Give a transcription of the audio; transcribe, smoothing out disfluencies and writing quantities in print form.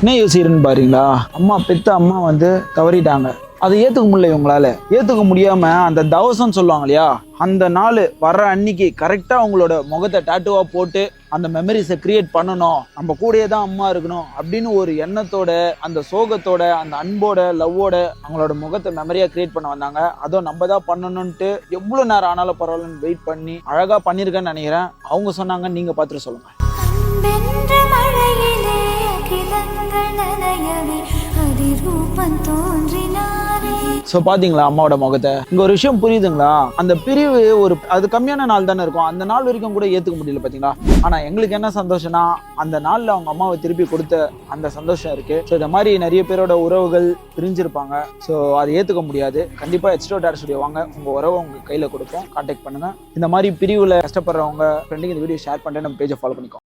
என்ன யோசிக்கிறேன்னு பாருங்களா, அம்மா பெத்த அம்மா வந்து தவறிட்டாங்க. அதை ஏற்றுக்க முடியல இவங்களால. ஏற்றுக்க முடியாமல் அந்த தவசம் சொல்லுவாங்க இல்லையா, அந்த நாள் வர்ற அன்னைக்கு கரெக்டாக அவங்களோட முகத்தை டாட்டுவாக போட்டு அந்த மெமரிஸை கிரியேட் பண்ணணும், நம்ம கூடயே தான் அம்மா இருக்கணும் அப்படின்னு ஒரு எண்ணத்தோட, அந்த சோகத்தோட, அந்த அன்போட, லவ்வோட அவங்களோட முகத்தை மெமரியாக கிரியேட் பண்ண வந்தாங்க. அதுவும் நம்ம தான் பண்ணணும்ன்ட்டு எவ்வளோ நேரம் ஆனாலும் பரவாயில்லன்னு வெயிட் பண்ணி அழகாக பண்ணியிருக்கேன்னு நினைக்கிறேன். அவங்க சொன்னாங்க, நீங்கள் பார்த்துட்டு சொல்லுங்கள். ஸோ பார்த்தீங்களா அம்மாவோட முகத்தை. இங்கே ஒரு விஷயம் புரியுதுங்களா, அந்த பிரிவு ஒரு அது கம்மியான நாள் தானே இருக்கும், அந்த நாள் வரைக்கும் கூட ஏற்றுக்க முடியல பார்த்தீங்களா. ஆனால் எங்களுக்கு என்ன சந்தோஷம்னா, அந்த நாளில் அவங்க அம்மாவை திருப்பி கொடுத்த அந்த சந்தோஷம் இருக்குது. ஸோ இந்த மாதிரி நிறைய பேரோட உறவுகள் பிரிஞ்சிருப்பாங்க. ஸோ அதை ஏற்றுக்க முடியாது. கண்டிப்பாக H2O Dad Studio வாங்க, உங்கள் உறவை உங்கள் கையில் கொடுப்போம். கான்டாக்ட் பண்ணுங்கள். இந்த மாதிரி பிரிவில் கஷ்டப்படுறவங்க ஃப்ரெண்டுக்கு இந்த வீடியோ ஷேர் பண்ணிட்டு நம்ம பேஜை ஃபாலோ பண்ணிக்கோங்க.